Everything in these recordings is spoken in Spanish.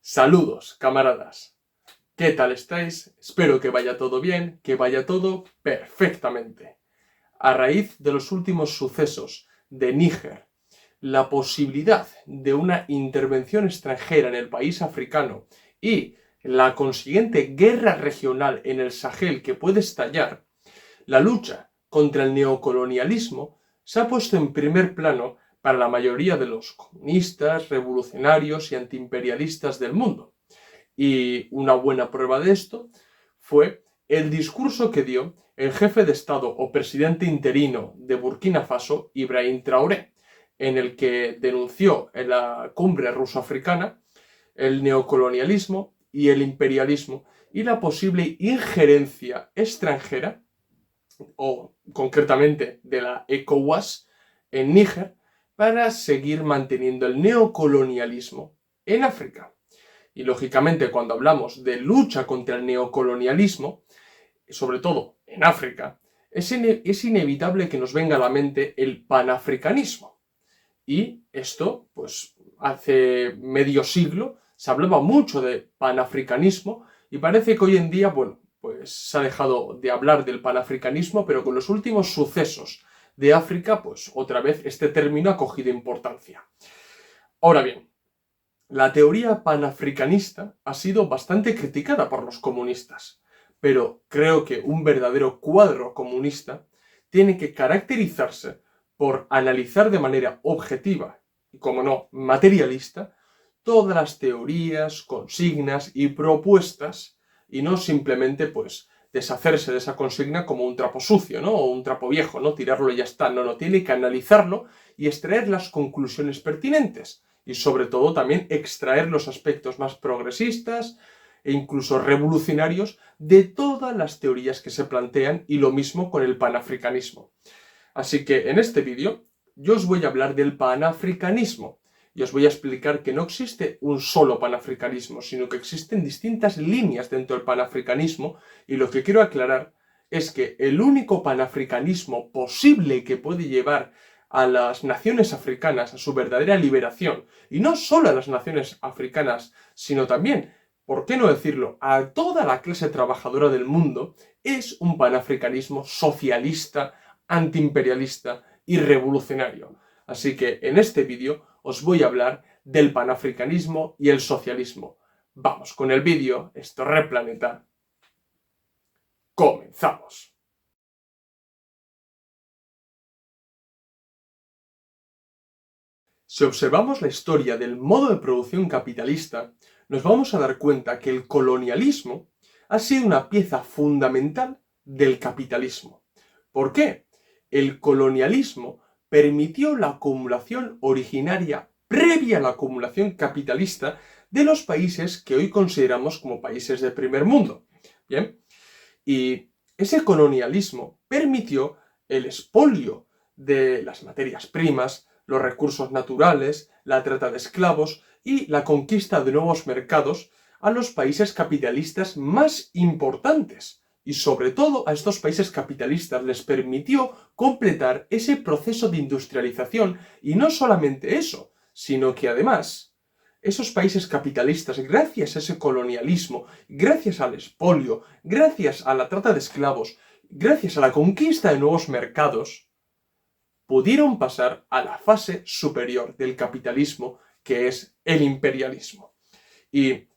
Saludos, camaradas. ¿Qué tal estáis? Espero que vaya todo bien, que vaya todo perfectamente. A raíz de los últimos sucesos de Níger, la posibilidad de una intervención extranjera en el país africano y la consiguiente guerra regional en el Sahel que puede estallar, la lucha contra el neocolonialismo se ha puesto en primer plano para la mayoría de los comunistas, revolucionarios y antiimperialistas del mundo. Y una buena prueba de esto fue el discurso que dio el jefe de Estado o presidente interino de Burkina Faso, Ibrahim Traoré, en el que denunció en la cumbre ruso-africana el neocolonialismo y el imperialismo y la posible injerencia extranjera, o concretamente de la ECOWAS, en Níger, para seguir manteniendo el neocolonialismo en África. Y lógicamente cuando hablamos de lucha contra el neocolonialismo, sobre todo en África, es inevitable que nos venga a la mente el panafricanismo. Y esto, pues hace medio siglo se hablaba mucho de panafricanismo y parece que hoy en día, bueno, pues se ha dejado de hablar del panafricanismo, pero con los últimos sucesos de África, pues otra vez este término ha cogido importancia. Ahora bien, la teoría panafricanista ha sido bastante criticada por los comunistas, pero creo que un verdadero cuadro comunista tiene que caracterizarse por analizar de manera objetiva y, como no, materialista, todas las teorías, consignas y propuestas, y no simplemente, pues, deshacerse de esa consigna como un trapo sucio, ¿no? O un trapo viejo, ¿no? Tirarlo y ya está. No, tiene que analizarlo y extraer las conclusiones pertinentes. Y sobre todo también extraer los aspectos más progresistas e incluso revolucionarios de todas las teorías que se plantean, y lo mismo con el panafricanismo. Así que en este vídeo yo os voy a hablar del panafricanismo y os voy a explicar que no existe un solo panafricanismo, sino que existen distintas líneas dentro del panafricanismo, y lo que quiero aclarar es que el único panafricanismo posible que puede llevar a las naciones africanas a su verdadera liberación, y no solo a las naciones africanas, sino también, ¿por qué no decirlo?, a toda la clase trabajadora del mundo, es un panafricanismo socialista, antiimperialista y revolucionario. Así que en este vídeo os voy a hablar del panafricanismo y el socialismo. Vamos con el vídeo, esto Replaneta. ¡Comenzamos! Si observamos la historia del modo de producción capitalista, nos vamos a dar cuenta que el colonialismo ha sido una pieza fundamental del capitalismo. ¿Por qué? El colonialismo permitió la acumulación originaria previa a la acumulación capitalista de los países que hoy consideramos como países de primer mundo. ¿Bien? Y ese colonialismo permitió el expolio de las materias primas, los recursos naturales, la trata de esclavos y la conquista de nuevos mercados a los países capitalistas más importantes. Y sobre todo a estos países capitalistas les permitió completar ese proceso de industrialización, y no solamente eso, sino que además esos países capitalistas, gracias a ese colonialismo, gracias al expolio, gracias a la trata de esclavos, gracias a la conquista de nuevos mercados, pudieron pasar a la fase superior del capitalismo, que es el imperialismo. Y,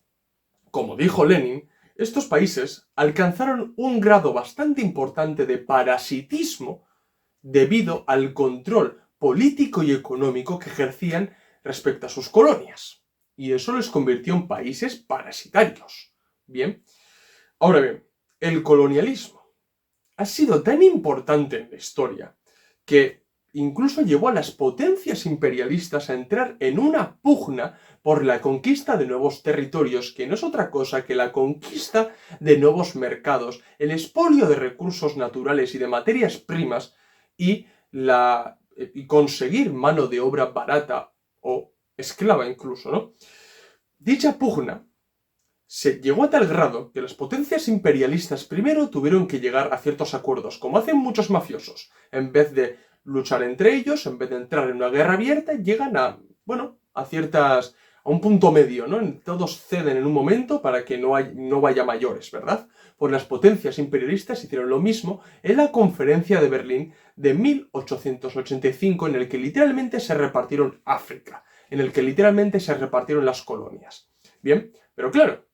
como dijo Lenin, estos países alcanzaron un grado bastante importante de parasitismo debido al control político y económico que ejercían respecto a sus colonias. Y eso les convirtió en países parasitarios. Bien. Ahora bien, el colonialismo ha sido tan importante en la historia que incluso llevó a las potencias imperialistas a entrar en una pugna por la conquista de nuevos territorios, que no es otra cosa que la conquista de nuevos mercados, el expolio de recursos naturales y de materias primas, y conseguir mano de obra barata o esclava incluso, ¿no? Dicha pugna se llegó a tal grado que las potencias imperialistas primero tuvieron que llegar a ciertos acuerdos, como hacen muchos mafiosos. En vez de luchar entre ellos, en vez de entrar en una guerra abierta, llegan a a un punto medio, ¿no? Todos ceden en un momento para que no vaya mayores, ¿verdad? Pues las potencias imperialistas hicieron lo mismo en la Conferencia de Berlín de 1885, en el que literalmente se repartieron África, en el que literalmente se repartieron las colonias. Bien, pero claro,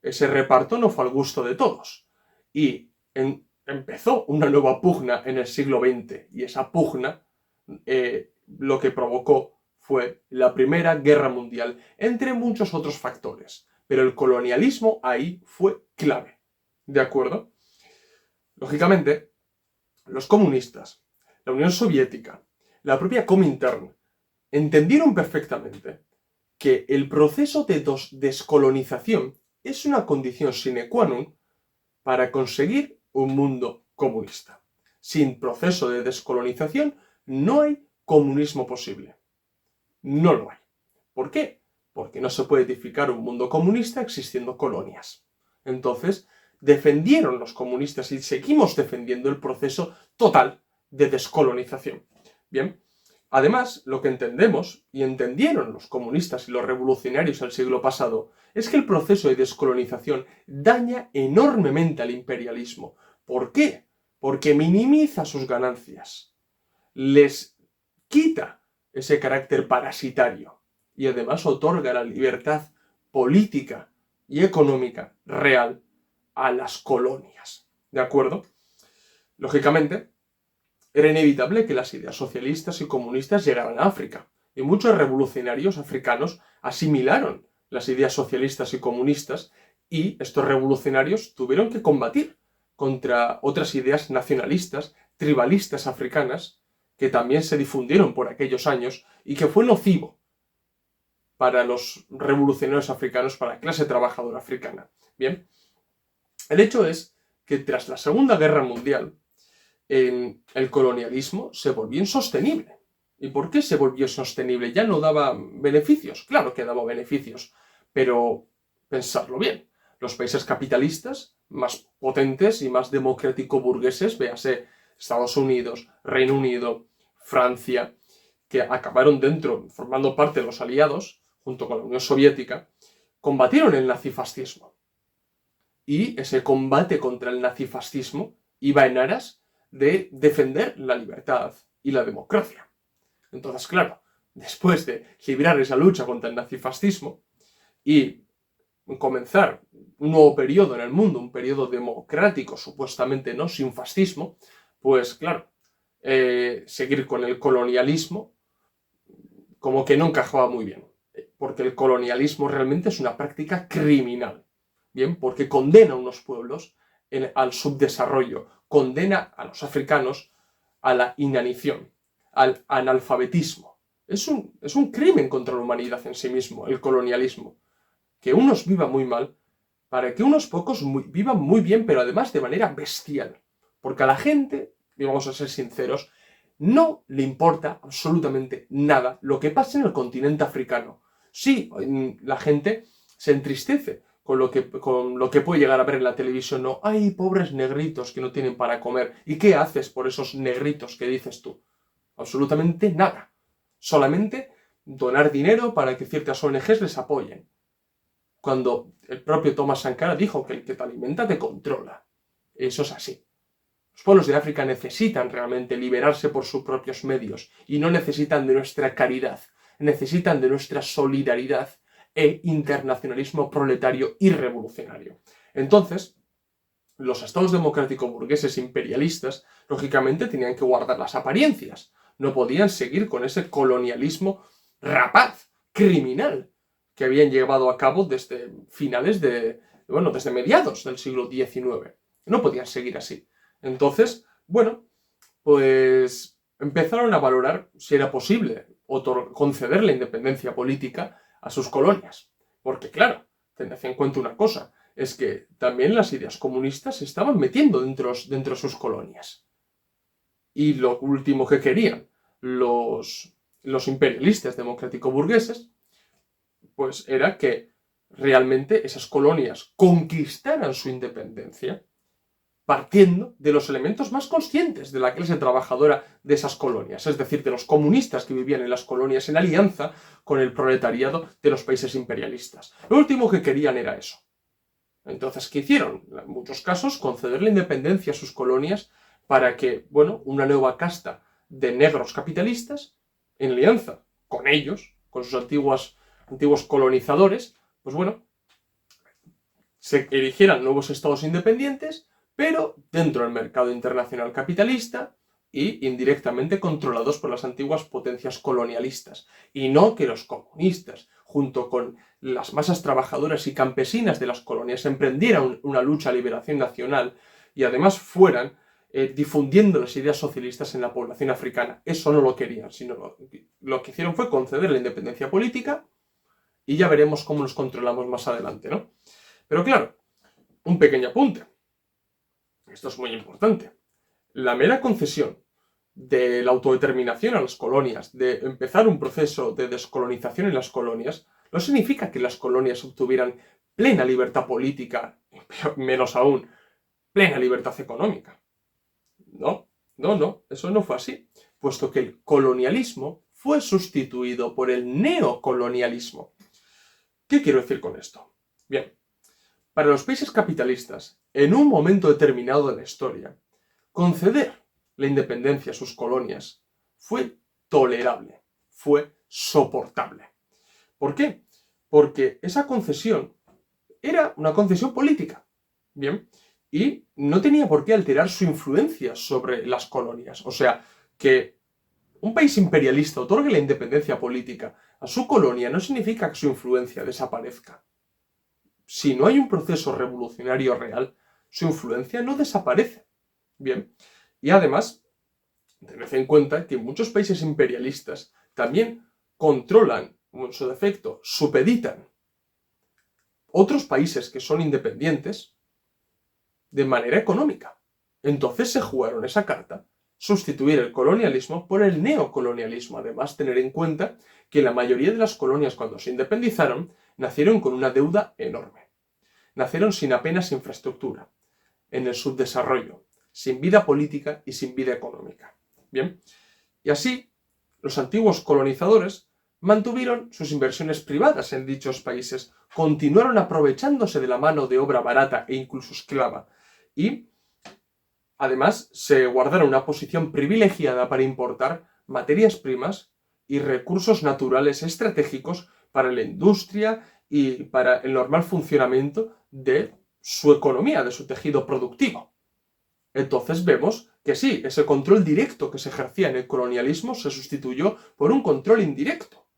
ese reparto no fue al gusto de todos. Y empezó una nueva pugna en el siglo XX, y esa pugna lo que provocó fue la Primera Guerra Mundial, entre muchos otros factores. Pero el colonialismo ahí fue clave. ¿De acuerdo? Lógicamente, los comunistas, la Unión Soviética, la propia Comintern, entendieron perfectamente que el proceso de descolonización es una condición sine qua non para conseguir un mundo comunista. Sin proceso de descolonización no hay comunismo posible. No lo hay. ¿Por qué? Porque no se puede edificar un mundo comunista existiendo colonias. Entonces, defendieron los comunistas y seguimos defendiendo el proceso total de descolonización. Bien, además, lo que entendemos, y entendieron los comunistas y los revolucionarios del siglo pasado, es que el proceso de descolonización daña enormemente al imperialismo. ¿Por qué? Porque minimiza sus ganancias, les quita ese carácter parasitario y además otorga la libertad política y económica real a las colonias. ¿De acuerdo? Lógicamente, era inevitable que las ideas socialistas y comunistas llegaran a África, y muchos revolucionarios africanos asimilaron las ideas socialistas y comunistas, y estos revolucionarios tuvieron que combatir contra otras ideas nacionalistas, tribalistas africanas, que también se difundieron por aquellos años y que fue nocivo para los revolucionarios africanos, para la clase trabajadora africana. Bien, el hecho es que tras la Segunda Guerra Mundial, el colonialismo se volvió insostenible. ¿Y por qué se volvió sostenible? Ya no daba beneficios. Claro que daba beneficios, pero pensadlo bien. Los países capitalistas más potentes y más democrático-burgueses, véase Estados Unidos, Reino Unido, Francia, que acabaron dentro, formando parte de los aliados, junto con la Unión Soviética, combatieron el nazifascismo. Y ese combate contra el nazifascismo iba en aras de defender la libertad y la democracia. Entonces, claro, después de librar esa lucha contra el nazifascismo y comenzar un nuevo periodo en el mundo, un periodo democrático, supuestamente no, sin fascismo, pues claro, seguir con el colonialismo como que no encajaba muy bien, porque el colonialismo realmente es una práctica criminal, ¿bien? Porque condena a unos pueblos al subdesarrollo, condena a los africanos a la inanición, al analfabetismo. Es un crimen contra la humanidad en sí mismo, el colonialismo. Que unos vivan muy mal, para que unos pocos vivan muy bien, pero además de manera bestial. Porque a la gente, y vamos a ser sinceros, no le importa absolutamente nada lo que pasa en el continente africano. Sí, la gente se entristece con lo que puede llegar a ver en la televisión. No, hay pobres negritos que no tienen para comer. ¿Y qué haces por esos negritos que dices tú? Absolutamente nada. Solamente donar dinero para que ciertas ONGs les apoyen. Cuando el propio Thomas Sankara dijo que el que te alimenta te controla. Eso es así. Los pueblos de África necesitan realmente liberarse por sus propios medios y no necesitan de nuestra caridad, necesitan de nuestra solidaridad e internacionalismo proletario y revolucionario. Entonces, los estados democráticos burgueses imperialistas, lógicamente, tenían que guardar las apariencias. No podían seguir con ese colonialismo rapaz, criminal, que habían llevado a cabo desde desde mediados del siglo XIX. No podían seguir así. Entonces, bueno, pues empezaron a valorar si era posible conceder la independencia política a sus colonias. Porque, claro, tened en cuenta una cosa, es que también las ideas comunistas se estaban metiendo dentro de sus colonias. Y lo último que querían los imperialistas democrático-burgueses, pues era que realmente esas colonias conquistaran su independencia partiendo de los elementos más conscientes de la clase trabajadora de esas colonias, es decir, de los comunistas que vivían en las colonias en alianza con el proletariado de los países imperialistas. Lo último que querían era eso. Entonces, ¿qué hicieron? En muchos casos, conceder la independencia a sus colonias para que, bueno, una nueva casta de negros capitalistas, en alianza con ellos, con sus antiguos colonizadores, pues bueno, se erigieran nuevos estados independientes, pero dentro del mercado internacional capitalista y indirectamente controlados por las antiguas potencias colonialistas. Y no que los comunistas, junto con las masas trabajadoras y campesinas de las colonias, emprendieran una lucha a liberación nacional y además fueran difundiendo las ideas socialistas en la población africana. Eso no lo querían, sino lo que hicieron fue conceder la independencia política y ya veremos cómo nos controlamos más adelante, ¿no? Pero claro, un pequeño apunte. Esto es muy importante. La mera concesión de la autodeterminación a las colonias, de empezar un proceso de descolonización en las colonias, no significa que las colonias obtuvieran plena libertad política, menos aún, plena libertad económica. No, eso no fue así, puesto que el colonialismo fue sustituido por el neocolonialismo. ¿Qué quiero decir con esto? Bien, para los países capitalistas, en un momento determinado de la historia, conceder la independencia a sus colonias fue tolerable, fue soportable. ¿Por qué? Porque esa concesión era una concesión política, ¿bien? Y no tenía por qué alterar su influencia sobre las colonias. O sea, que un país imperialista otorgue la independencia política a su colonia no significa que su influencia desaparezca. Si no hay un proceso revolucionario real, su influencia no desaparece. Bien, y además, tened en cuenta que muchos países imperialistas también controlan, en su defecto, supeditan otros países que son independientes de manera económica. Entonces se jugaron esa carta, sustituir el colonialismo por el neocolonialismo. Además, tener en cuenta que la mayoría de las colonias cuando se independizaron nacieron con una deuda enorme. Nacieron sin apenas infraestructura, en el subdesarrollo, sin vida política y sin vida económica. Bien, y así los antiguos colonizadores mantuvieron sus inversiones privadas en dichos países, continuaron aprovechándose de la mano de obra barata e incluso esclava, y además se guardaron una posición privilegiada para importar materias primas y recursos naturales estratégicos para la industria y para el normal funcionamiento de su economía, de su tejido productivo. Entonces vemos que sí, ese control directo que se ejercía en el colonialismo se sustituyó por un control indirecto.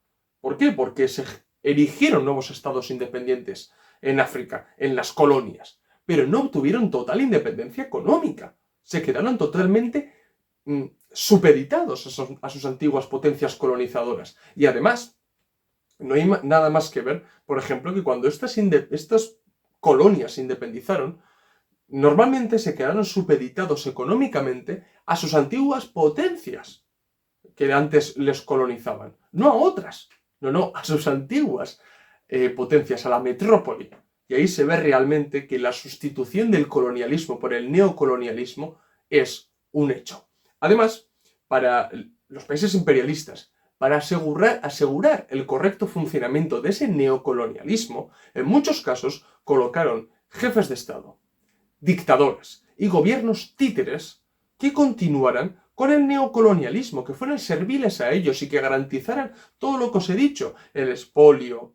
¿Por qué? Porque se erigieron nuevos estados independientes en África, en las colonias, pero no obtuvieron total independencia económica. Se quedaron totalmente supeditados a sus antiguas potencias colonizadoras. Y además, no hay nada más que ver, por ejemplo, que cuando estas colonias se independizaron, normalmente se quedaron supeditados económicamente a sus antiguas potencias que antes les colonizaban, no a otras, no, a sus antiguas potencias, a la metrópoli. Y ahí se ve realmente que la sustitución del colonialismo por el neocolonialismo es un hecho. Además, para los países imperialistas, para asegurar el correcto funcionamiento de ese neocolonialismo, en muchos casos colocaron jefes de Estado, dictadores y gobiernos títeres que continuaran con el neocolonialismo, que fueran serviles a ellos y que garantizaran todo lo que os he dicho, el expolio,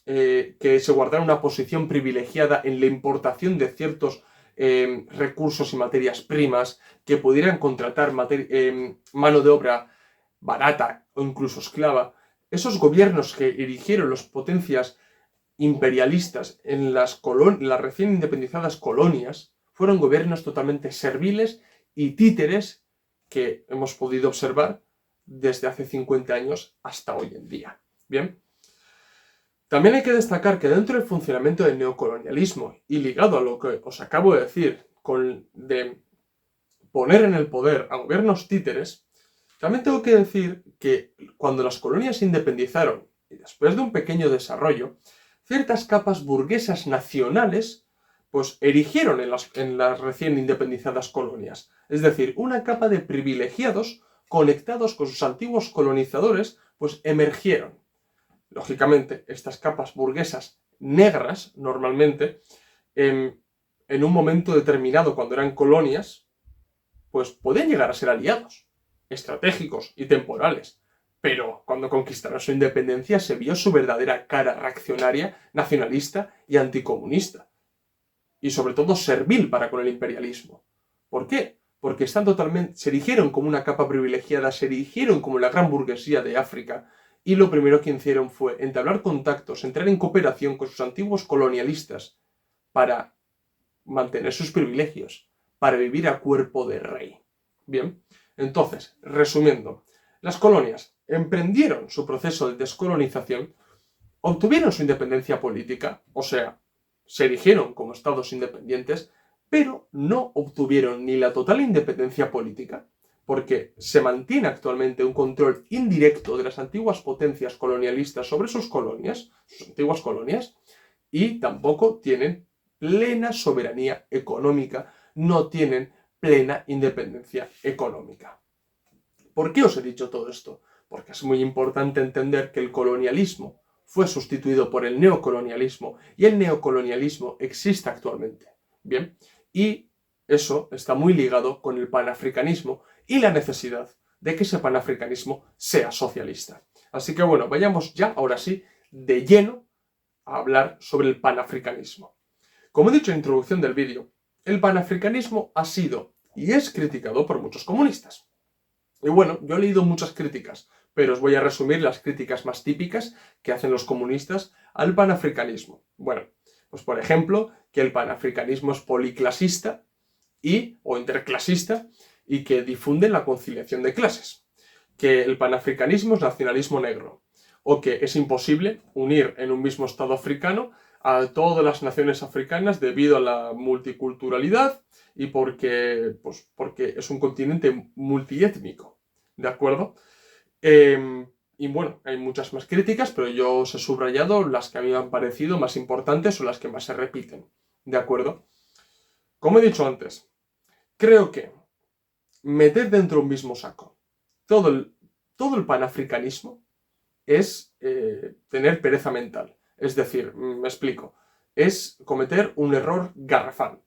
que se guardara una posición privilegiada en la importación de ciertos recursos y materias primas, que pudieran contratar mano de obra barata o incluso esclava. Esos gobiernos que erigieron las potencias imperialistas en las recién independizadas colonias fueron gobiernos totalmente serviles y títeres que hemos podido observar desde hace 50 años hasta hoy en día. Bien, también hay que destacar que dentro del funcionamiento del neocolonialismo y ligado a lo que os acabo de decir, de poner en el poder a gobiernos títeres, también tengo que decir que cuando las colonias se independizaron y después de un pequeño desarrollo, ciertas capas burguesas nacionales pues erigieron en las recién independizadas colonias. Es decir, una capa de privilegiados conectados con sus antiguos colonizadores, pues emergieron. Lógicamente, estas capas burguesas negras, normalmente, en un momento determinado, cuando eran colonias, pues podían llegar a ser aliados, estratégicos y temporales. Pero cuando conquistaron su independencia se vio su verdadera cara reaccionaria, nacionalista y anticomunista. Y sobre todo servil para con el imperialismo. ¿Por qué? Porque se erigieron como una capa privilegiada, se erigieron como la gran burguesía de África, y lo primero que hicieron fue entablar contactos, entrar en cooperación con sus antiguos colonialistas para mantener sus privilegios, para vivir a cuerpo de rey. Bien, entonces, resumiendo, las colonias emprendieron su proceso de descolonización, obtuvieron su independencia política, o sea, se erigieron como estados independientes, pero no obtuvieron ni la total independencia política, porque se mantiene actualmente un control indirecto de las antiguas potencias colonialistas sobre sus colonias, sus antiguas colonias, y tampoco tienen plena soberanía económica, no tienen plena independencia económica. ¿Por qué os he dicho todo esto? Porque es muy importante entender que el colonialismo fue sustituido por el neocolonialismo y el neocolonialismo existe actualmente. Bien, y eso está muy ligado con el panafricanismo y la necesidad de que ese panafricanismo sea socialista. Así que bueno, vayamos ya, ahora sí, de lleno a hablar sobre el panafricanismo. Como he dicho en la introducción del vídeo, el panafricanismo ha sido y es criticado por muchos comunistas. Y bueno, yo he leído muchas críticas, pero os voy a resumir las críticas más típicas que hacen los comunistas al panafricanismo. Bueno, pues por ejemplo, que el panafricanismo es policlasista o interclasista y que difunde la conciliación de clases. Que el panafricanismo es nacionalismo negro. O que es imposible unir en un mismo estado africano a todas las naciones africanas debido a la multiculturalidad y porque es un continente multiétnico, ¿de acuerdo? Y bueno, hay muchas más críticas, pero yo os he subrayado las que a mí me han parecido más importantes o las que más se repiten, ¿de acuerdo? Como he dicho antes, creo que meter dentro de un mismo saco todo el panafricanismo es tener pereza mental. Es decir, me explico, es cometer un error garrafal.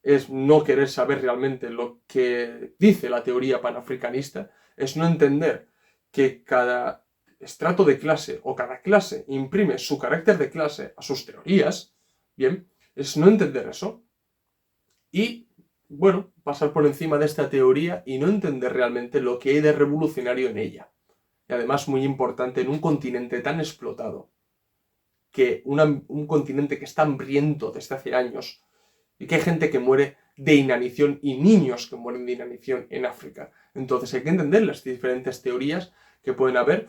Es no querer saber realmente lo que dice la teoría panafricanista, es no entender que cada estrato de clase o cada clase imprime su carácter de clase a sus teorías, bien, es no entender eso y, bueno, pasar por encima de esta teoría y no entender realmente lo que hay de revolucionario en ella. Y además muy importante en un continente tan explotado, que un continente que está hambriento desde hace años, y que hay gente que muere de inanición y niños que mueren de inanición en África. Entonces hay que entender las diferentes teorías que pueden haber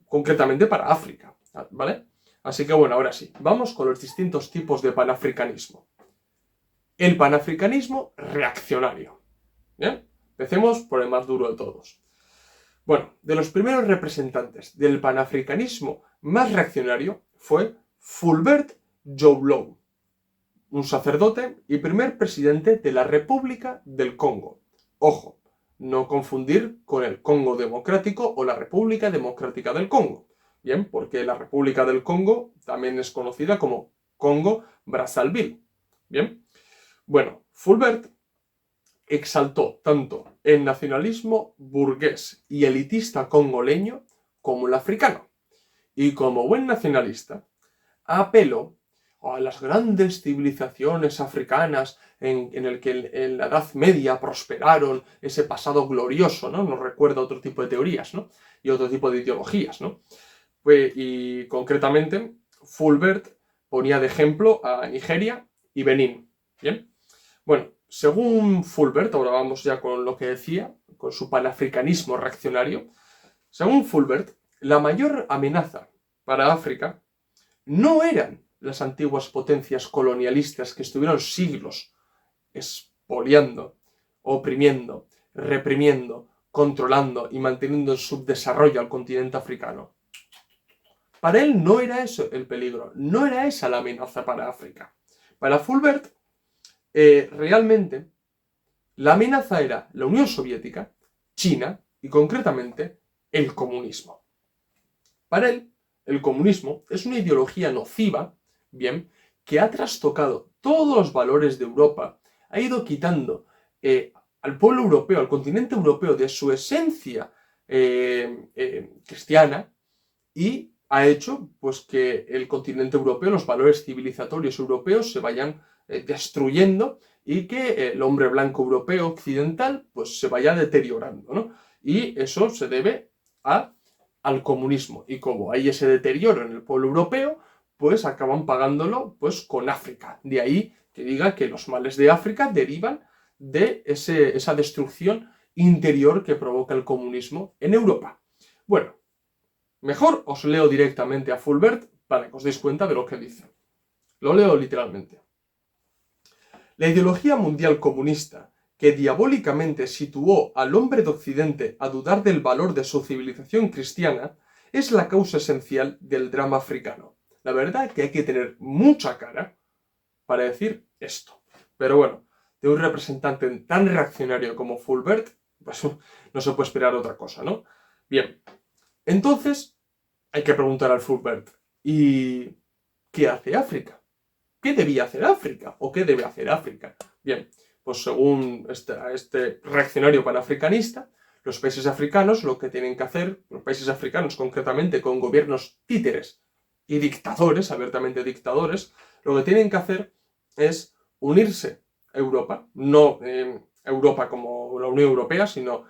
concretamente para África, ¿vale? Así que bueno, ahora sí, vamos con los distintos tipos de panafricanismo. El panafricanismo reaccionario. ¿Bien? Empecemos por el más duro de todos. Bueno, de los primeros representantes del panafricanismo más reaccionario fue Fulbert Djoulou, un sacerdote y primer presidente de la República del Congo. Ojo, no confundir con el Congo Democrático o la República Democrática del Congo. Bien, porque la República del Congo también es conocida como Congo-Brazzaville. Bien, bueno, Fulbert exaltó tanto el nacionalismo burgués y elitista congoleño como el africano. Y como buen nacionalista, apeló a las grandes civilizaciones africanas en el que en la Edad Media prosperaron, ese pasado glorioso, ¿no? Nos recuerda a otro tipo de teorías, ¿no? Y otro tipo de ideologías, ¿no? Y concretamente, Fulbert ponía de ejemplo a Nigeria y Benín. ¿Bien? Bueno, según Fulbert, ahora vamos ya con lo que decía, con su panafricanismo reaccionario, según Fulbert, la mayor amenaza para África no eran las antiguas potencias colonialistas que estuvieron siglos expoliando, oprimiendo, reprimiendo, controlando y manteniendo en subdesarrollo al continente africano. Para él no era eso el peligro, no era esa la amenaza para África. Para Fulbert, realmente la amenaza era la Unión Soviética, China y concretamente el comunismo. Para él, el comunismo es una ideología nociva, bien, que ha trastocado todos los valores de Europa, ha ido quitando al pueblo europeo, al continente europeo, de su esencia cristiana y ha hecho pues, que el continente europeo, los valores civilizatorios europeos se vayan destruyendo y que el hombre blanco europeo occidental pues, se vaya deteriorando, ¿no? Y eso se debe al comunismo. Y como hay ese deterioro en el pueblo europeo, pues acaban pagándolo pues, con África. De ahí que diga que los males de África derivan de esa destrucción interior que provoca el comunismo en Europa. Bueno, mejor os leo directamente a Fulbert para que os deis cuenta de lo que dice. Lo leo literalmente. La ideología mundial comunista, que diabólicamente situó al hombre de Occidente a dudar del valor de su civilización cristiana, es la causa esencial del drama africano. La verdad es que hay que tener mucha cara para decir esto. Pero bueno, de un representante tan reaccionario como Fulbert, pues no se puede esperar otra cosa, ¿no? Bien, entonces hay que preguntar al Fulbert, ¿y qué hace África? ¿Qué debía hacer África? ¿O qué debe hacer África? Bien, pues según este reaccionario panafricanista, los países africanos lo que tienen que hacer, los países africanos concretamente con gobiernos títeres y dictadores, abiertamente dictadores, lo que tienen que hacer es unirse a Europa, no Europa como la Unión Europea, sino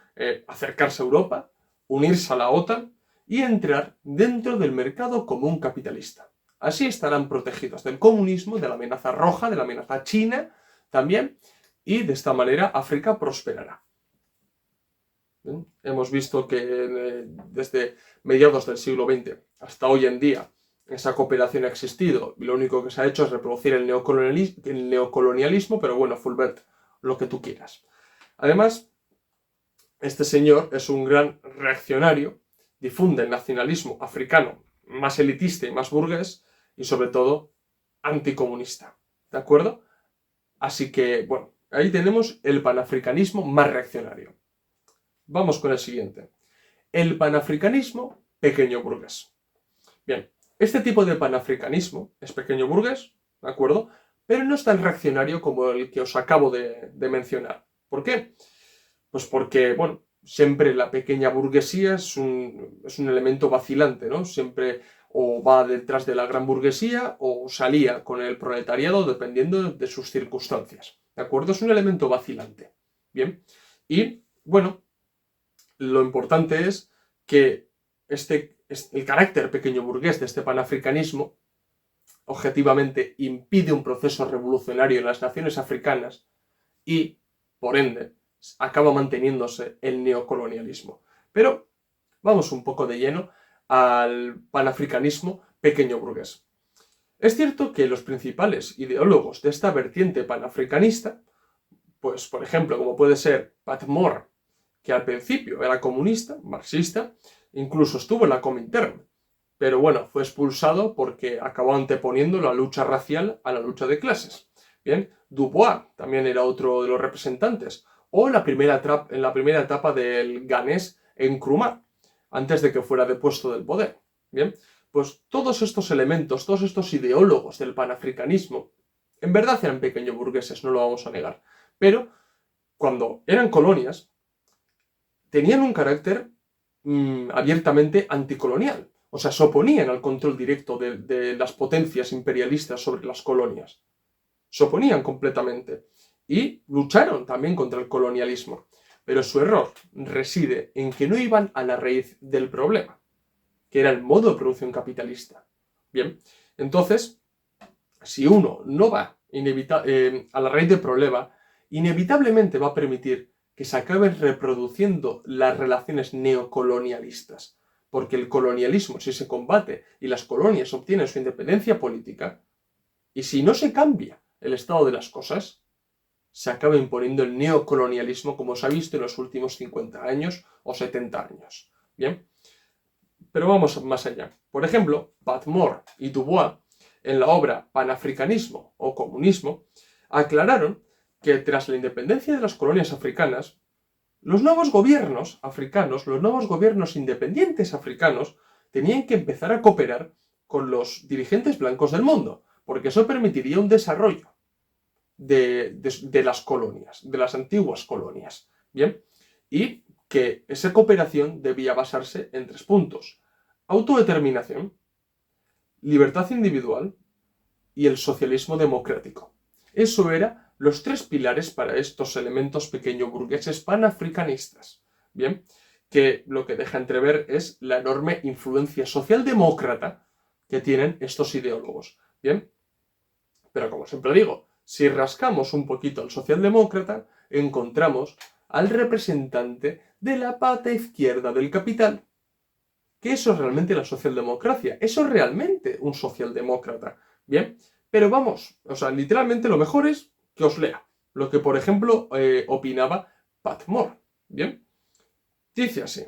acercarse a Europa, unirse a la OTAN y entrar dentro del mercado común capitalista. Así estarán protegidos del comunismo, de la amenaza roja, de la amenaza china también, y de esta manera África prosperará. ¿Bien? Hemos visto que desde mediados del siglo XX hasta hoy en día esa cooperación ha existido y lo único que se ha hecho es reproducir el neocolonialismo, pero bueno, Fulbert, lo que tú quieras. Además, este señor es un gran reaccionario, difunde el nacionalismo africano más elitista y más burgués y sobre todo anticomunista, ¿de acuerdo? Así que, bueno, ahí tenemos el panafricanismo más reaccionario. Vamos con el siguiente. El panafricanismo pequeño burgués. Bien, este tipo de panafricanismo es pequeño burgués, ¿de acuerdo? Pero no es tan reaccionario como el que os acabo de mencionar. ¿Por qué? Pues porque, bueno, siempre la pequeña burguesía es un elemento vacilante, ¿no? Siempre o va detrás de la gran burguesía o salía con el proletariado dependiendo de sus circunstancias, ¿de acuerdo? Es un elemento vacilante, ¿bien? Y, bueno, lo importante es que el carácter pequeño burgués de este panafricanismo objetivamente impide un proceso revolucionario en las naciones africanas y, por ende, acaba manteniéndose el neocolonialismo. Pero vamos un poco de lleno al panafricanismo pequeño burgués. Es cierto que los principales ideólogos de esta vertiente panafricanista, pues por ejemplo, como puede ser Patmore, que al principio era comunista, marxista, incluso estuvo en la Comintern, pero bueno, fue expulsado porque acabó anteponiendo la lucha racial a la lucha de clases. Bien, Dubois también era otro de los representantes, o en la primera etapa del Ganés Nkrumah, antes de que fuera depuesto del poder. Bien, pues todos estos elementos, todos estos ideólogos del panafricanismo, en verdad eran pequeños burgueses, no lo vamos a negar, pero cuando eran colonias, tenían un carácter abiertamente anticolonial. O sea, se oponían al control directo de las potencias imperialistas sobre las colonias. Se oponían completamente. Y lucharon también contra el colonialismo. Pero su error reside en que no iban a la raíz del problema, que era el modo de producción capitalista. Bien, entonces, si uno no va a la raíz del problema, inevitablemente va a permitir que se acaben reproduciendo las relaciones neocolonialistas. Porque el colonialismo, si se combate y las colonias obtienen su independencia política, y si no se cambia el estado de las cosas, se acaba imponiendo el neocolonialismo como se ha visto en los últimos 50 años o 70 años. Bien, pero vamos más allá. Por ejemplo, Patmore y Dubois en la obra Panafricanismo o Comunismo, aclararon que tras la independencia de las colonias africanas, los nuevos gobiernos africanos, los nuevos gobiernos independientes africanos, tenían que empezar a cooperar con los dirigentes blancos del mundo, porque eso permitiría un desarrollo de las colonias, de las antiguas colonias. Bien, y que esa cooperación debía basarse en 3 puntos: autodeterminación, libertad individual y el socialismo democrático. Eso eran los 3 pilares para estos elementos pequeño burgueses panafricanistas. Bien, que lo que deja entrever es la enorme influencia socialdemócrata que tienen estos ideólogos. Bien, pero como siempre digo, si rascamos un poquito al socialdemócrata, encontramos al representante de la pata izquierda del capital. Que eso es realmente la socialdemocracia, eso es realmente un socialdemócrata. Bien, pero vamos, o sea, literalmente lo mejor es que os lea lo que, por ejemplo, opinaba Patmore. Bien, dice así: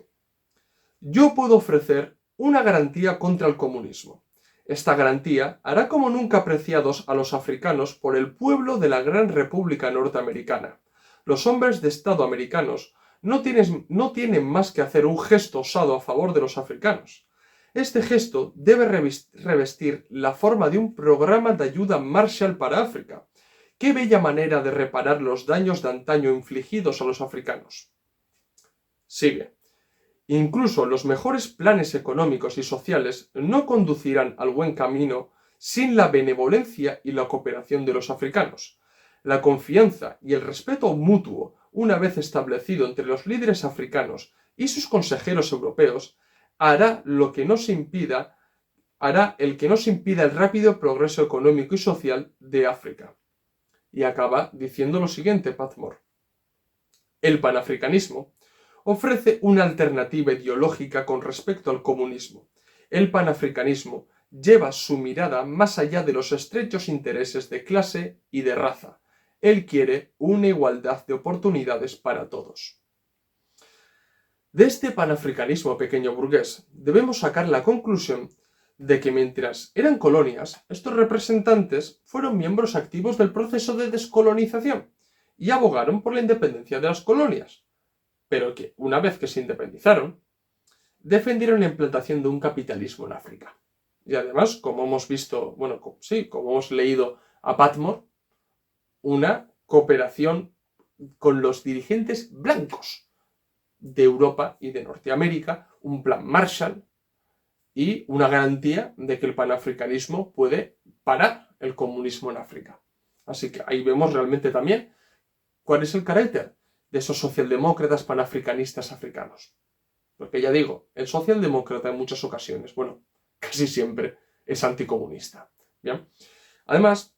yo puedo ofrecer una garantía contra el comunismo. Esta garantía hará como nunca apreciados a los africanos por el pueblo de la gran república norteamericana. Los hombres de Estado americanos no tienen más que hacer un gesto osado a favor de los africanos. Este gesto debe revestir la forma de un programa de ayuda Marshall para África. ¡Qué bella manera de reparar los daños de antaño infligidos a los africanos! Sigue. Incluso los mejores planes económicos y sociales no conducirán al buen camino sin la benevolencia y la cooperación de los africanos. La confianza y el respeto mutuo, una vez establecido entre los líderes africanos y sus consejeros europeos, hará el que no se impida el rápido progreso económico y social de África. Y acaba diciendo lo siguiente Patmore: el panafricanismo ofrece una alternativa ideológica con respecto al comunismo. El panafricanismo lleva su mirada más allá de los estrechos intereses de clase y de raza. Él quiere una igualdad de oportunidades para todos. De este panafricanismo pequeño burgués debemos sacar la conclusión de que mientras eran colonias, estos representantes fueron miembros activos del proceso de descolonización y abogaron por la independencia de las colonias, pero que, una vez que se independizaron, defendieron la implantación de un capitalismo en África. Y además, como hemos visto, como hemos leído a Patmore, una cooperación con los dirigentes blancos de Europa y de Norteamérica, un plan Marshall y una garantía de que el panafricanismo puede parar el comunismo en África. Así que ahí vemos realmente también cuál es el carácter de esos socialdemócratas panafricanistas africanos. Porque ya digo, el socialdemócrata en muchas ocasiones, casi siempre es anticomunista. ¿Bien? Además,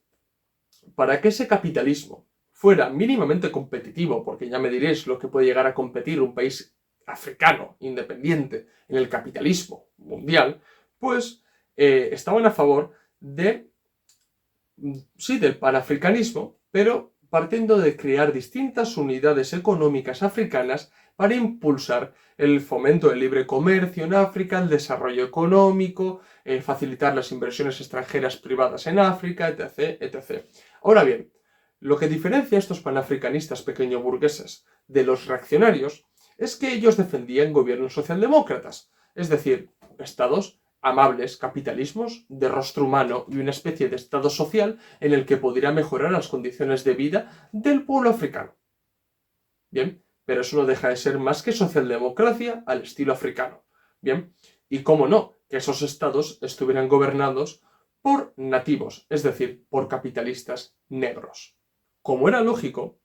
para que ese capitalismo fuera mínimamente competitivo, porque ya me diréis lo que puede llegar a competir un país africano independiente en el capitalismo mundial, pues estaban a favor del panafricanismo, pero partiendo de crear distintas unidades económicas africanas para impulsar el fomento del libre comercio en África, el desarrollo económico, facilitar las inversiones extranjeras privadas en África, etc., etc. Ahora bien, lo que diferencia a estos panafricanistas pequeño burgueses de los reaccionarios es que ellos defendían gobiernos socialdemócratas, es decir, estados amables, capitalismos de rostro humano y una especie de estado social en el que pudiera mejorar las condiciones de vida del pueblo africano. Bien, pero eso no deja de ser más que socialdemocracia al estilo africano. Bien, y cómo no, que esos estados estuvieran gobernados por nativos, es decir, por capitalistas negros. Como era lógico,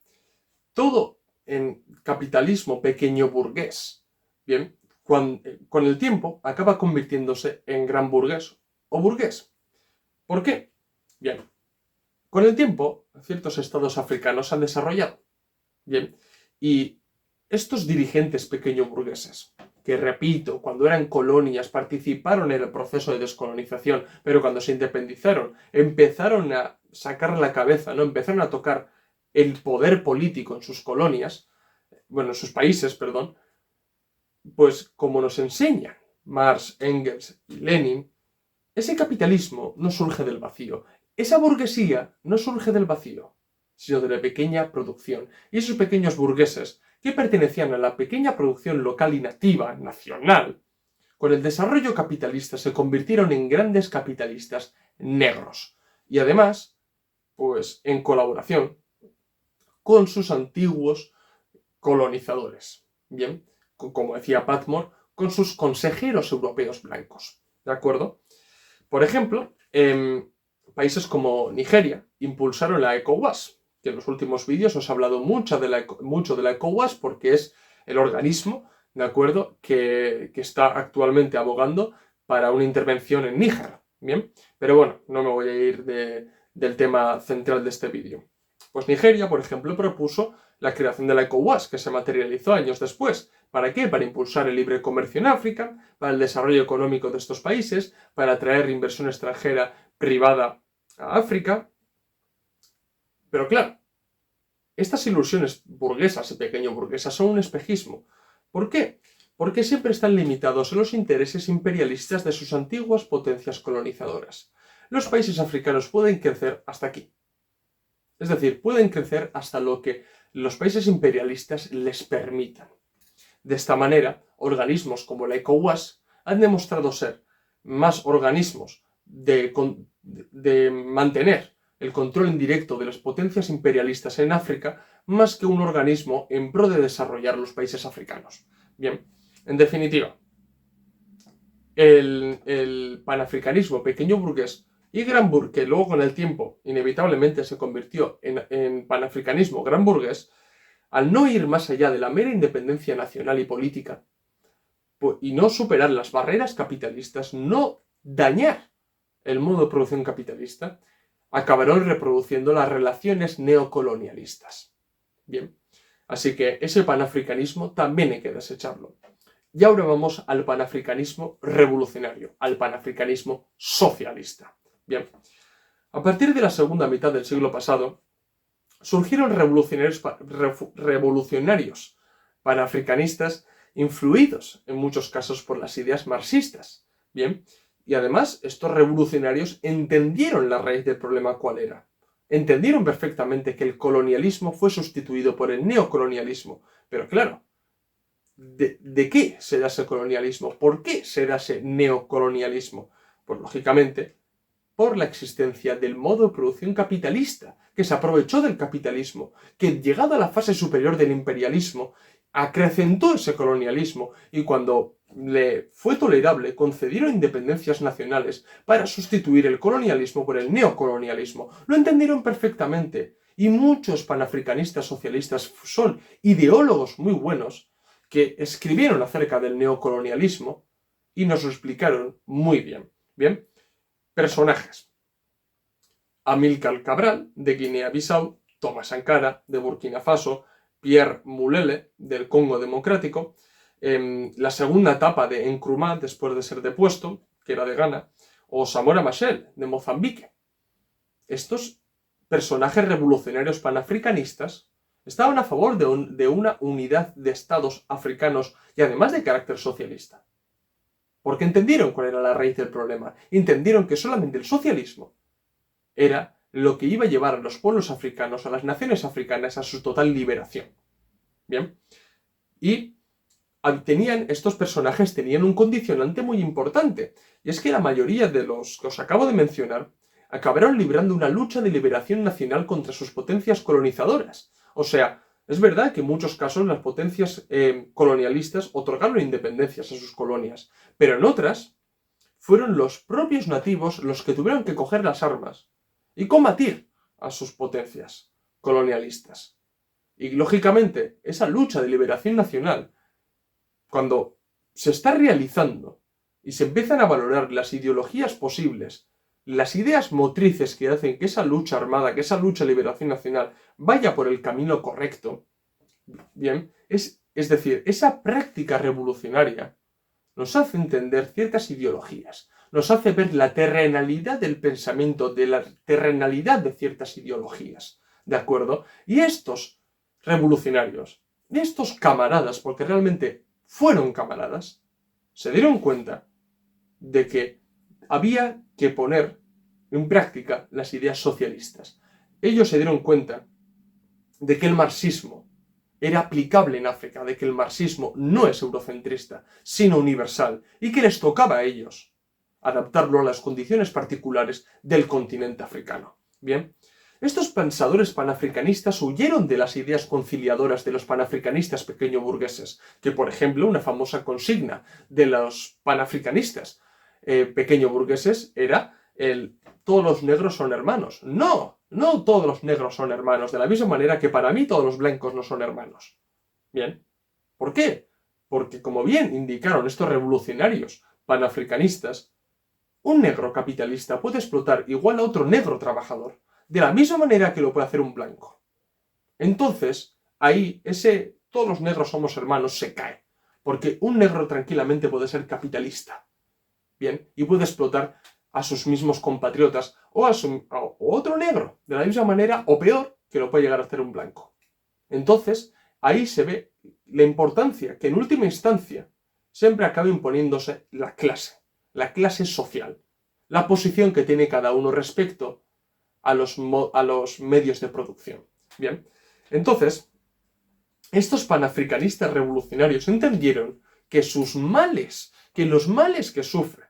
todo en capitalismo pequeño burgués, bien, con el tiempo acaba convirtiéndose en gran burgués o burgués. ¿Por qué? Bien, con el tiempo ciertos estados africanos han desarrollado. Bien, y estos dirigentes pequeño burgueses, que repito, cuando eran colonias participaron en el proceso de descolonización, pero cuando se independizaron empezaron a sacar la cabeza, ¿no? Empezaron a tocar el poder político en sus colonias, en sus países, perdón, pues como nos enseñan Marx, Engels y Lenin, ese capitalismo no surge del vacío. Esa burguesía no surge del vacío, sino de la pequeña producción. Y esos pequeños burgueses que pertenecían a la pequeña producción local y nativa, nacional, con el desarrollo capitalista se convirtieron en grandes capitalistas negros. Y además, pues en colaboración con sus antiguos colonizadores. Bien, como decía Patmore, con sus consejeros europeos blancos. ¿De acuerdo? Por ejemplo, países como Nigeria impulsaron la ECOWAS, que en los últimos vídeos os he hablado mucho de la ECOWAS porque es el organismo, ¿de acuerdo?, que está actualmente abogando para una intervención en Níger. Bien, pero bueno, no me voy a ir del tema central de este vídeo. Pues Nigeria, por ejemplo, propuso la creación de la ECOWAS, que se materializó años después. ¿Para qué? Para impulsar el libre comercio en África, para el desarrollo económico de estos países, para atraer inversión extranjera privada a África. Pero claro, estas ilusiones burguesas y pequeño burguesas son un espejismo. ¿Por qué? Porque siempre están limitados a los intereses imperialistas de sus antiguas potencias colonizadoras. Los países africanos pueden crecer hasta aquí. Es decir, pueden crecer hasta lo que los países imperialistas les permitan. De esta manera, organismos como la ECOWAS han demostrado ser más organismos de mantener el control indirecto de las potencias imperialistas en África, más que un organismo en pro de desarrollar los países africanos. Bien, en definitiva, el panafricanismo pequeño burgués y gran burgués, que luego con el tiempo inevitablemente se convirtió en panafricanismo gran burgués, al no ir más allá de la mera independencia nacional y política, y no superar las barreras capitalistas, no dañar el modo de producción capitalista, acabaron reproduciendo las relaciones neocolonialistas. Bien, así que ese panafricanismo también hay que desecharlo. Y ahora vamos al panafricanismo revolucionario, al panafricanismo socialista. Bien, a partir de la segunda mitad del siglo pasado, surgieron revolucionarios panafricanistas influidos en muchos casos por las ideas marxistas. Bien, y además estos revolucionarios entendieron la raíz del problema cuál era. Entendieron perfectamente que el colonialismo fue sustituido por el neocolonialismo. Pero claro, ¿de qué será ese colonialismo? ¿Por qué será ese neocolonialismo? Pues lógicamente, por la existencia del modo de producción capitalista, que se aprovechó del capitalismo, que llegado a la fase superior del imperialismo, acrecentó ese colonialismo y cuando le fue tolerable concedieron independencias nacionales para sustituir el colonialismo por el neocolonialismo. Lo entendieron perfectamente y muchos panafricanistas socialistas son ideólogos muy buenos que escribieron acerca del neocolonialismo y nos lo explicaron muy bien. Bien. Personajes: Amílcar Cabral, de Guinea-Bissau; Thomas Sankara, de Burkina Faso; Pierre Mulele, del Congo Democrático; la segunda etapa de Nkrumah, después de ser depuesto, que era de Ghana; o Samora Machel, de Mozambique. Estos personajes revolucionarios panafricanistas estaban a favor de una unidad de estados africanos y además de carácter socialista. Porque entendieron cuál era la raíz del problema. Entendieron que solamente el socialismo era lo que iba a llevar a los pueblos africanos, a las naciones africanas, a su total liberación. Bien. Y estos personajes tenían un condicionante muy importante. Y es que la mayoría de los que os acabo de mencionar acabaron librando una lucha de liberación nacional contra sus potencias colonizadoras. O sea, es verdad que en muchos casos las potencias colonialistas otorgaron independencias a sus colonias, pero en otras fueron los propios nativos los que tuvieron que coger las armas y combatir a sus potencias colonialistas. Y lógicamente, esa lucha de liberación nacional, cuando se está realizando y se empiezan a valorar las ideologías posibles, las ideas motrices que hacen que esa lucha armada, que esa lucha de liberación nacional vaya por el camino correcto, bien, es decir, esa práctica revolucionaria nos hace entender ciertas ideologías, nos hace ver la terrenalidad del pensamiento, de la terrenalidad de ciertas ideologías, ¿de acuerdo? Y estos revolucionarios, estos camaradas, porque realmente fueron camaradas, se dieron cuenta de que había que poner en práctica las ideas socialistas. Ellos se dieron cuenta de que el marxismo era aplicable en África, de que el marxismo no es eurocentrista, sino universal, y que les tocaba a ellos adaptarlo a las condiciones particulares del continente africano. Bien, estos pensadores panafricanistas huyeron de las ideas conciliadoras de los panafricanistas pequeño burgueses, que por ejemplo una famosa consigna de los panafricanistas pequeño burgueses era todos los negros son hermanos. No, no todos los negros son hermanos, de la misma manera que para mí todos los blancos no son hermanos. Bien, ¿por qué? Porque como bien indicaron estos revolucionarios panafricanistas, un negro capitalista puede explotar igual a otro negro trabajador, de la misma manera que lo puede hacer un blanco. Entonces, ahí todos los negros somos hermanos se cae, porque un negro tranquilamente puede ser capitalista, bien, y puede explotar a sus mismos compatriotas o a otro negro, de la misma manera o peor que lo puede llegar a hacer un blanco. Entonces, ahí se ve la importancia que en última instancia siempre acaba imponiéndose la clase social, la posición que tiene cada uno respecto a los medios de producción. Bien, entonces, estos panafricanistas revolucionarios entendieron que los males que sufre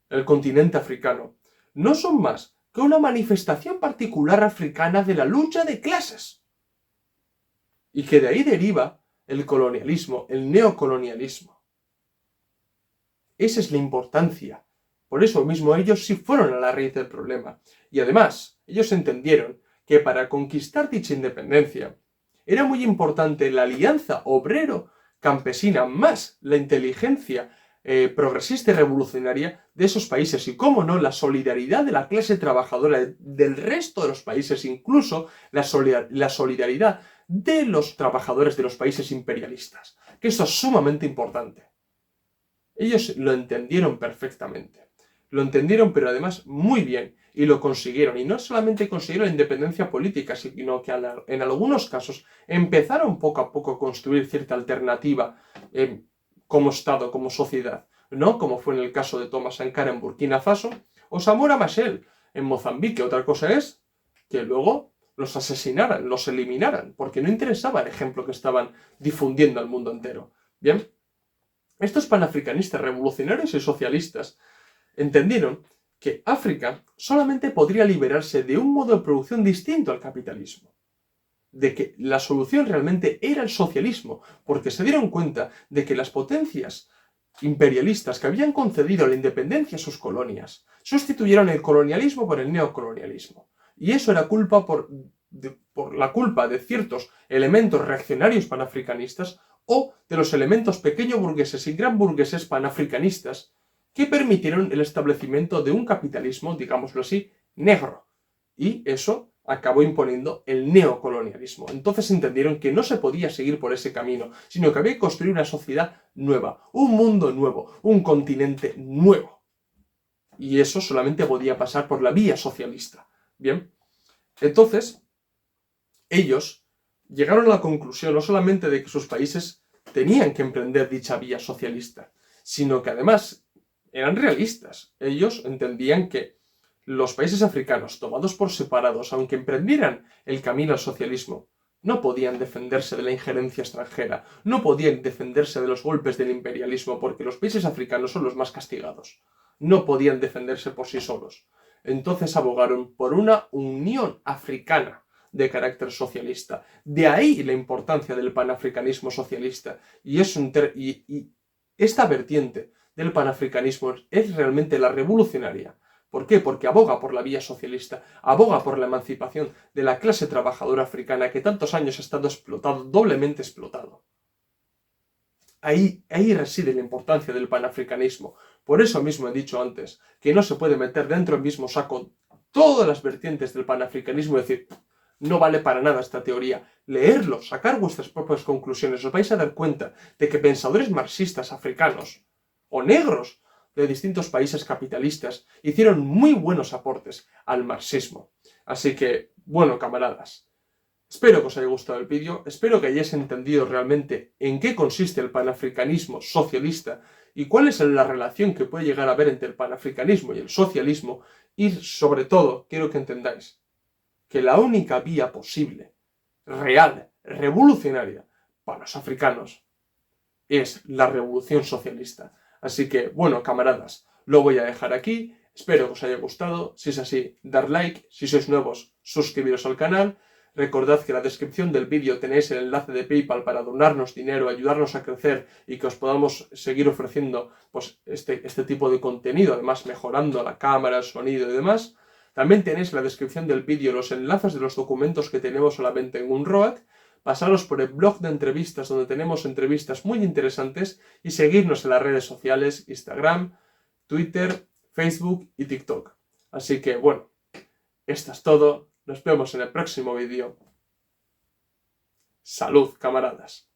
el continente africano no son más que una manifestación particular africana de la lucha de clases. Y que de ahí deriva el colonialismo, el neocolonialismo. Esa es la importancia. Por eso mismo ellos sí fueron a la raíz del problema. Y además, ellos entendieron que para conquistar dicha independencia era muy importante la alianza obrero-campesina más la inteligencia progresista y revolucionaria de esos países y, cómo no, la solidaridad de la clase trabajadora del resto de los países, incluso la solidaridad de los trabajadores de los países imperialistas, que esto es sumamente importante. Ellos lo entendieron perfectamente, lo entendieron pero además muy bien y lo consiguieron, y no solamente consiguieron la independencia política, sino que en algunos casos empezaron poco a poco a construir cierta alternativa como Estado, como sociedad, ¿no? Como fue en el caso de Thomas Sankara en Burkina Faso o Samora Machel en Mozambique. Otra cosa es que luego los asesinaran, los eliminaran, porque no interesaba el ejemplo que estaban difundiendo al mundo entero. Bien, estos panafricanistas revolucionarios y socialistas entendieron que África solamente podría liberarse de un modo de producción distinto al capitalismo, de que la solución realmente era el socialismo, porque se dieron cuenta de que las potencias imperialistas que habían concedido la independencia a sus colonias sustituyeron el colonialismo por el neocolonialismo. Y eso era por la culpa de ciertos elementos reaccionarios panafricanistas o de los elementos pequeño burgueses y gran burgueses panafricanistas que permitieron el establecimiento de un capitalismo, digámoslo así, negro. Y eso acabó imponiendo el neocolonialismo. Entonces entendieron que no se podía seguir por ese camino, sino que había que construir una sociedad nueva, un mundo nuevo, un continente nuevo. Y eso solamente podía pasar por la vía socialista. Bien, entonces ellos llegaron a la conclusión no solamente de que sus países tenían que emprender dicha vía socialista, sino que además eran realistas. Ellos entendían que los países africanos, tomados por separados, aunque emprendieran el camino al socialismo, no podían defenderse de la injerencia extranjera, no podían defenderse de los golpes del imperialismo, porque los países africanos son los más castigados. No podían defenderse por sí solos. Entonces abogaron por una unión africana de carácter socialista. De ahí la importancia del panafricanismo socialista. Y esta vertiente del panafricanismo es realmente la revolucionaria. ¿Por qué? Porque aboga por la vía socialista, aboga por la emancipación de la clase trabajadora africana que tantos años ha estado explotado, doblemente explotado. Ahí reside la importancia del panafricanismo. Por eso mismo he dicho antes que no se puede meter dentro del mismo saco todas las vertientes del panafricanismo y decir, no vale para nada esta teoría. Leerlo, sacar vuestras propias conclusiones, os vais a dar cuenta de que pensadores marxistas africanos o negros de distintos países capitalistas hicieron muy buenos aportes al marxismo. Así que, bueno, camaradas, Espero que os haya gustado el vídeo, espero que hayáis entendido realmente en qué consiste el panafricanismo socialista y cuál es la relación que puede llegar a haber entre el panafricanismo y el socialismo, y sobre todo quiero que entendáis que la única vía posible, real, revolucionaria para los africanos es la revolución socialista. Así que, bueno, camaradas, lo voy a dejar aquí. Espero que os haya gustado. Si es así, dar like. Si sois nuevos, suscribiros al canal. Recordad que en la descripción del vídeo tenéis el enlace de PayPal para donarnos dinero, ayudarnos a crecer y que os podamos seguir ofreciendo pues, este tipo de contenido, además mejorando la cámara, el sonido y demás. También tenéis en la descripción del vídeo los enlaces de los documentos que tenemos solamente en Unroad. Pasaros por el blog de entrevistas donde tenemos entrevistas muy interesantes y seguirnos en las redes sociales Instagram, Twitter, Facebook y TikTok. Así que bueno, esto es todo. Nos vemos en el próximo vídeo. ¡Salud, camaradas!